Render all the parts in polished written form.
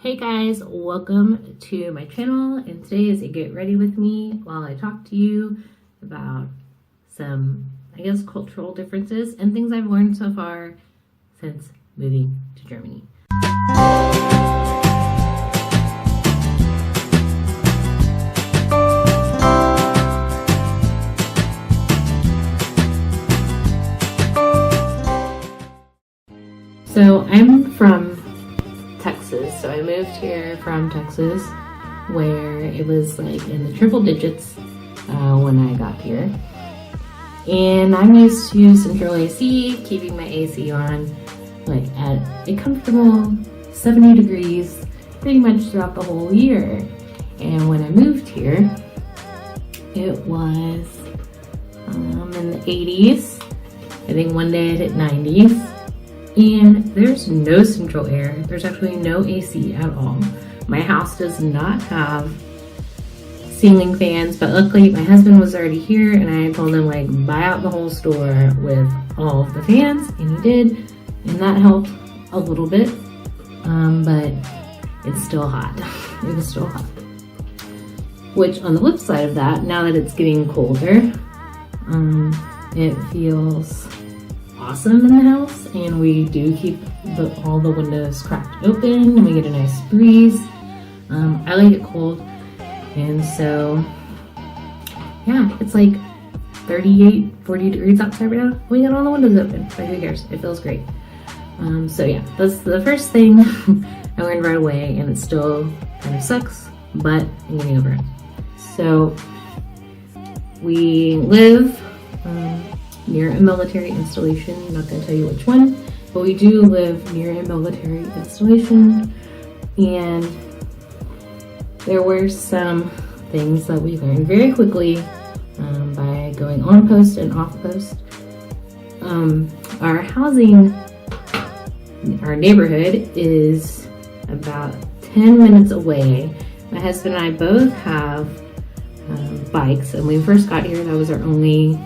Hey guys, welcome to my channel, and today is a get ready with me while I talk to you about some, cultural differences and things I've learned so far since moving to Germany. So I'm from Texas, so I moved here from Texas where it was like in the triple digits when I got here, and I'm used to central AC, keeping my AC on like at a comfortable 70 degrees pretty much throughout the whole year. And when I moved here it was in the 80s. I think one day it hit 90s. And there's no central air. There's actually no AC at all. My house does not have ceiling fans, but luckily my husband was already here and I told him like buy out the whole store with all of the fans, and he did, and that helped a little bit, but it's still hot. It was still hot. Which on the flip side of that, now that it's getting colder, it feels awesome in the house, and we do keep all the windows cracked open and we get a nice breeze. I like it cold, and so yeah, it's like 38, 40 degrees outside right now. We got all the windows open, but who cares? It feels great. So yeah, that's the first thing I learned right away, and it still kind of sucks, but I'm getting over it. So we live near a military installation. I'm not going to tell you which one, but we do live near a military installation, and there were some things that we learned very quickly by going on post and off post. Our neighborhood is about 10 minutes away. My husband and I both have bikes, and when we first got here, that was our only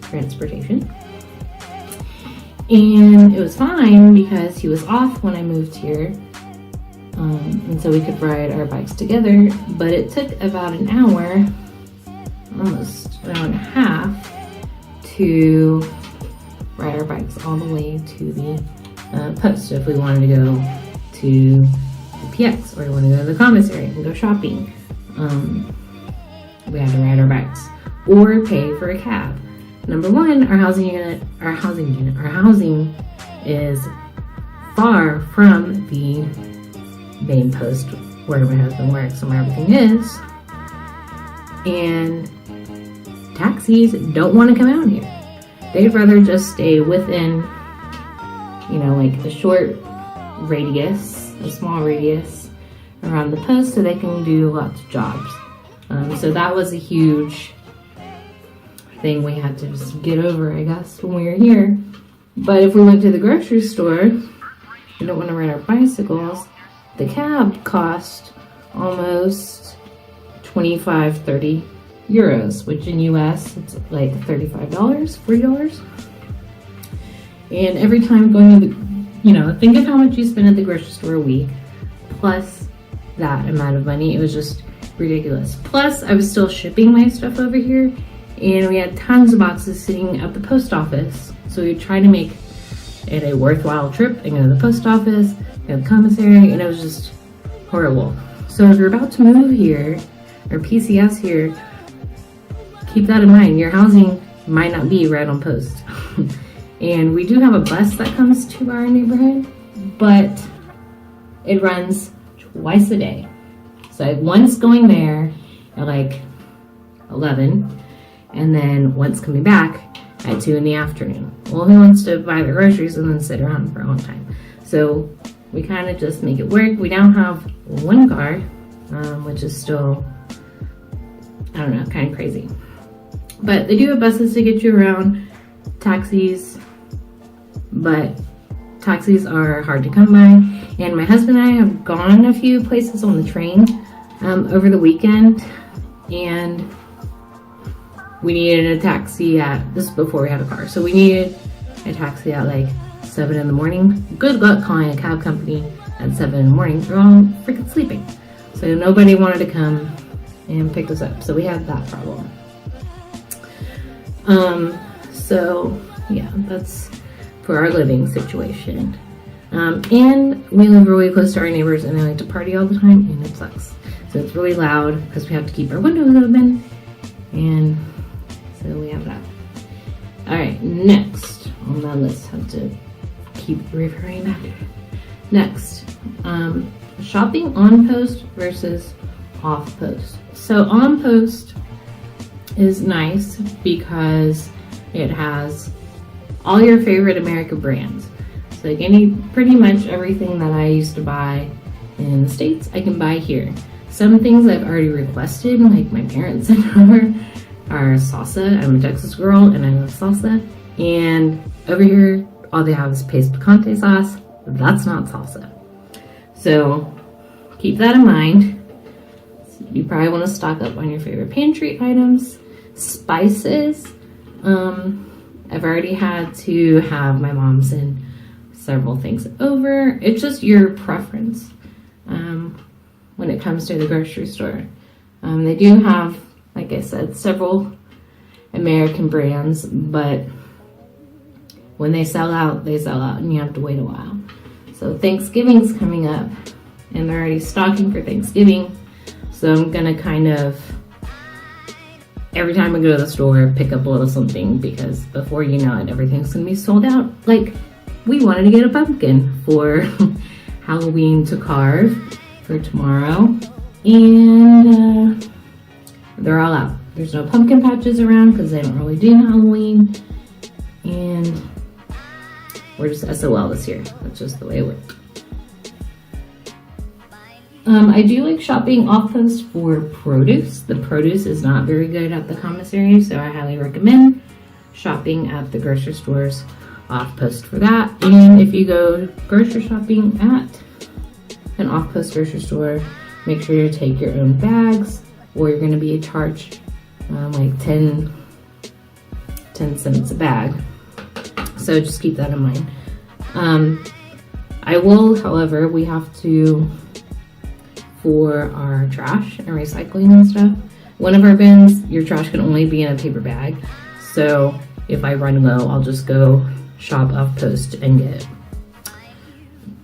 transportation, and it was fine because he was off when I moved here, and so we could ride our bikes together. But it took about an hour, almost an hour and a half, to ride our bikes all the way to the post. So if we wanted to go to the PX, or we wanted to go to the commissary and go shopping, we had to ride our bikes or pay for a cab. Number one, our housing is far from the main post where my husband works and where everything is. And taxis don't want to come out here. They'd rather just stay within, like a short radius, a small radius around the post, so they can do lots of jobs. So that was a huge thing we had to just get over, I guess, when we were here. But if we went to the grocery store and don't want to ride our bicycles, the cab cost almost 25, 30 euros, which in US it's like $35, $40. And every time going to think of how much you spend at the grocery store a week, plus that amount of money. It was just ridiculous. Plus I was still shipping my stuff over here, and we had tons of boxes sitting at the post office. So we would try to make it a worthwhile trip and go to the post office, go to the commissary, and it was just horrible. So if you're about to move here, or PCS here, keep that in mind. Your housing might not be right on post. And we do have a bus that comes to our neighborhood, but it runs twice a day. So I have once going there at like 11, and then once coming back at 2 in the afternoon. Well, who wants to buy the groceries and then sit around for a long time? So we kind of just make it work. We now have one car, which is still, I don't know, kind of crazy. But they do have buses to get you around, taxis, but taxis are hard to come by. And my husband and I have gone a few places on the train over the weekend, and we needed a taxi this is before we had a car, so we needed a taxi at like 7 in the morning. Good luck calling a cab company at 7 in the morning, they're all freaking sleeping. So nobody wanted to come and pick us up. So we had that problem. So yeah, that's for our living situation. And we live really close to our neighbors, and they like to party all the time, and it sucks. So it's really loud because we have to keep our windows open, and so we have that. All right, next on my list, have to keep referring back. Next, shopping on post versus off post. So on post is nice because it has all your favorite American brands. So like pretty much everything that I used to buy in the States, I can buy here. Some things I've already requested, like my parents sent over, are salsa. I'm a Texas girl and I love salsa. And over here, all they have is paste picante sauce. That's not salsa. So keep that in mind. You probably want to stock up on your favorite pantry items. Spices. I've already had to have my mom send several things over. It's just your preference when it comes to the grocery store. They do have, like I said, several American brands, but when they sell out, and you have to wait a while. So Thanksgiving's coming up, and they're already stocking for Thanksgiving. So I'm gonna kind of, every time I go to the store, pick up a little something, because before you know it, everything's gonna be sold out. Like, we wanted to get a pumpkin for Halloween to carve for tomorrow, and they're all out. There's no pumpkin patches around because they don't really do Halloween, and we're just SOL this year. That's just the way it works. I do like shopping off post for produce. The produce is not very good at the commissary, so I highly recommend shopping at the grocery stores off post for that. And if you go grocery shopping at an off post grocery store, make sure you take your own bags, or you're going to be charged like 10 cents a bag. So just keep that in mind. I will, however, we have to, for our trash and recycling and stuff, one of our bins, your trash can only be in a paper bag. So if I run low, I'll just go shop off post and get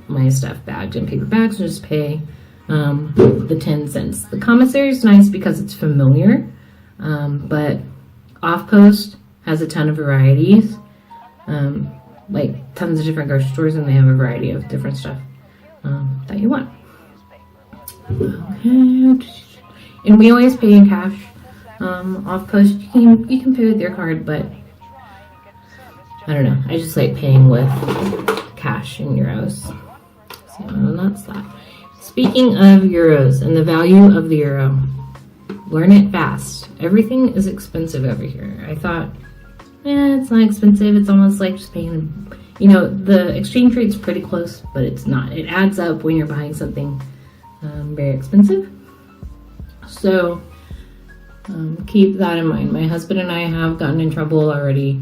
my stuff bagged in paper bags and just pay the 10 cents. The commissary is nice because it's familiar, but off post has a ton of varieties, like tons of different grocery stores, and they have a variety of different stuff that you want. Okay, and we always pay in cash. Off post, you can pay with your card, but I don't know. I just like paying with cash in euros. So that's that. Speaking of euros and the value of the euro, learn it fast. Everything is expensive over here. I thought, it's not expensive. It's almost like just paying, the exchange rate's pretty close, but it's not. It adds up when you're buying something very expensive. So keep that in mind. My husband and I have gotten in trouble already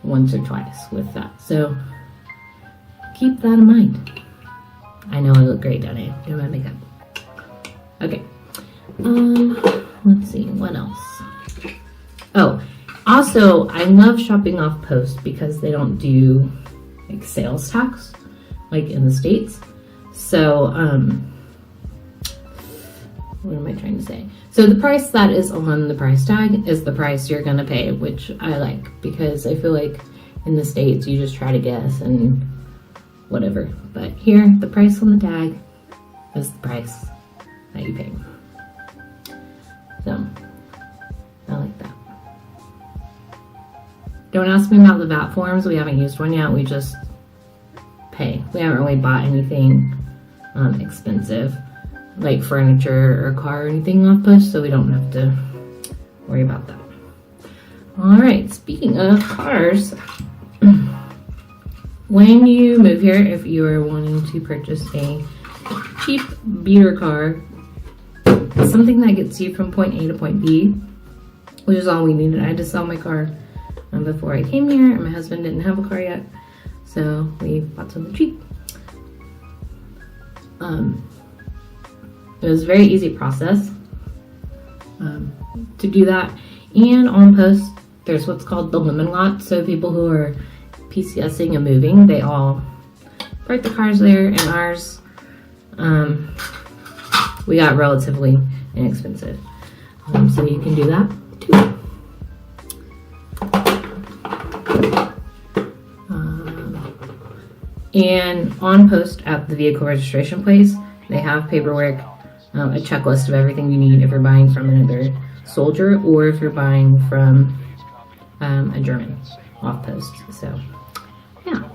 once or twice with that. So keep that in mind. I know I look great, don't I? Do my makeup. Okay. Let's see, what else? Oh, also, I love shopping off post because they don't do like sales tax like in the States. So, what am I trying to say? So the price that is on the price tag is the price you're gonna pay, which I like, because I feel like in the States you just try to guess and whatever. But here, the price on the tag is the price that you pay. So, I like that. Don't ask me about the VAT forms. We haven't used one yet. We just pay. We haven't really bought anything expensive, like furniture or car or anything off post, so we don't have to worry about that. All right, speaking of cars, when you move here, if you are wanting to purchase a cheap beater car, something that gets you from point A to point B, which is all we needed. I had to sell my car before I came here, and my husband didn't have a car yet, so we bought something cheap. It was a very easy process to do that. And on post, there's what's called the lemon lot. So people who are PCSing and moving, they all park the cars there, and ours, we got relatively inexpensive. So you can do that too. And on post at the vehicle registration place, they have paperwork, a checklist of everything you need if you're buying from another soldier or if you're buying from a German off post. So, yeah.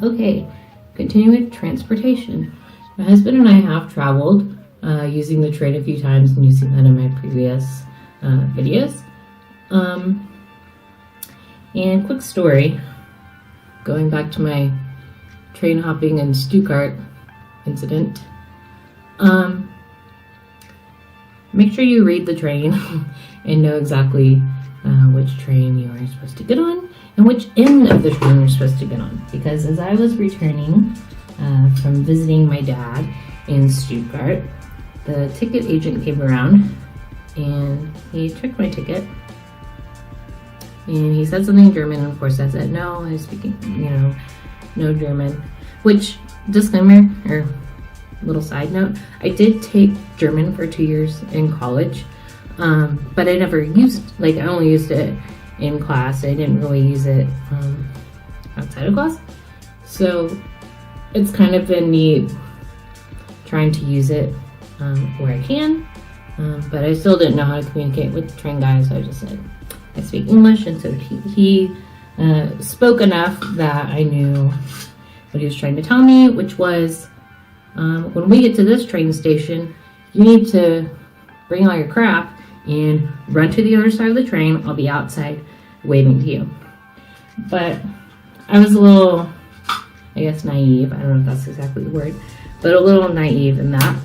Okay, continuing with transportation. My husband and I have traveled using the train a few times and using that in my previous videos. And quick story, going back to my train hopping in Stuttgart incident. Make sure you read the train and know exactly which train you are supposed to get on and which end of the train you're supposed to get on. Because as I was returning from visiting my dad in Stuttgart, the ticket agent came around and he checked my ticket and he said something in German, and of course I said no, I was speaking, no German. Which, disclaimer, or little side note, I did take German for 2 years in college, but I never used, I only used it in class. I didn't really use it outside of class. So it's kind of been neat trying to use it where I can, but I still didn't know how to communicate with the train guy, so I just said I speak English, and so he spoke enough that I knew what he was trying to tell me, which was, when we get to this train station, you need to bring all your crap and run to the other side of the train. I'll be outside waiting to you. But I was a little, I guess, naive. I don't know if that's exactly the word, but a little naive in that.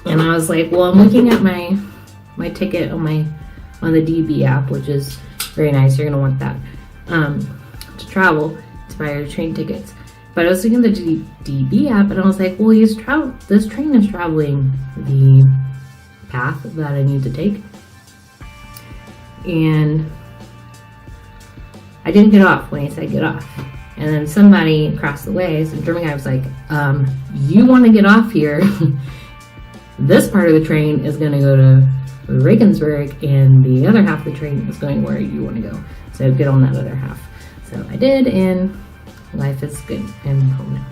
And I was like, well, I'm looking at my ticket on the DB app, which is very nice. You're gonna want that to travel, to buy your train tickets. But I was looking at the DB app, and I was like, well, this train is traveling the path that I need to take. And I didn't get off when he said get off. And then somebody across the way, some German guy, was like, you want to get off here. This part of the train is going to go to Regensburg, and the other half of the train is going where you want to go. So get on that other half. So I did, and life is good. I'm home now.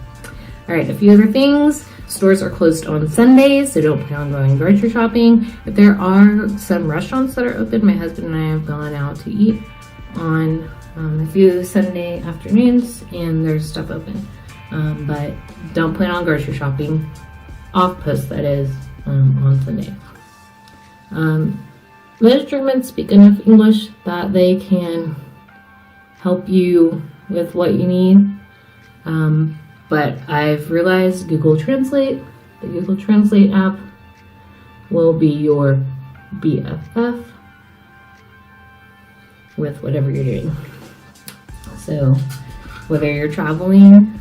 All right, a few other things. Stores are closed on Sundays, so don't plan on going grocery shopping. But there are some restaurants that are open. My husband and I have gone out to eat on a few Sunday afternoons, and there's stuff open. But don't plan on grocery shopping off post, that is, on Sunday. Most Germans speak enough English that they can help you with what you need. But I've realized Google Translate, the Google Translate app, will be your BFF with whatever you're doing. So whether you're traveling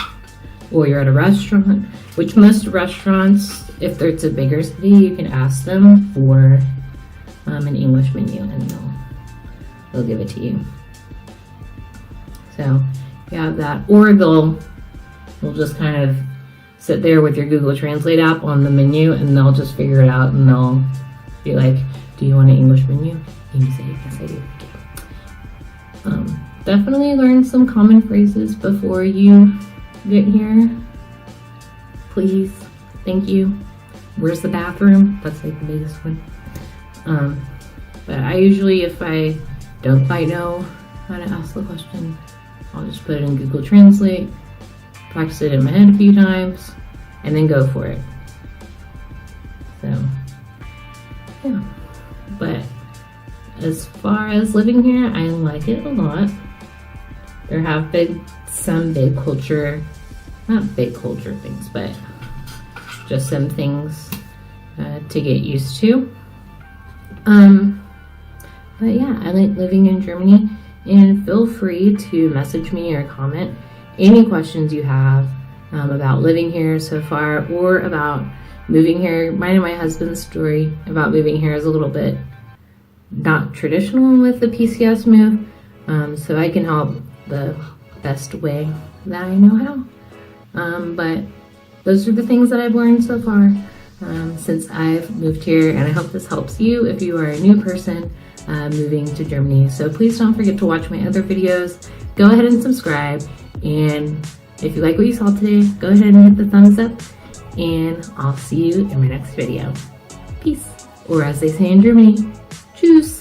or you're at a restaurant, which most restaurants, if it's a bigger city, you can ask them for an English menu, and they'll give it to you. So you have that, or they'll just kind of sit there with your Google Translate app on the menu, and they'll just figure it out, and they'll be like, do you want an English menu? And you say, yes, I do. Definitely learn some common phrases before you get here. Please, thank you. Where's the bathroom? That's like the biggest one. But I usually, if I don't quite know how to ask the question, I'll just put it in Google Translate, practice it in my head a few times, and then go for it. So, yeah. But as far as living here, I like it a lot. There have been some not big culture things, but just some things to get used to. But yeah, I like living in Germany, and feel free to message me or comment any questions you have about living here so far, or about moving here. Mine and my husband's story about moving here is a little bit not traditional with the PCS move, so I can help the best way that I know how. But those are the things that I've learned so far since I've moved here, and I hope this helps you if you are a new person moving to Germany. So please don't forget to watch my other videos. Go ahead and subscribe, and if you like what you saw today, go ahead and hit the thumbs up, and I'll see you in my next video. Peace, or as they say in Germany, tschüss.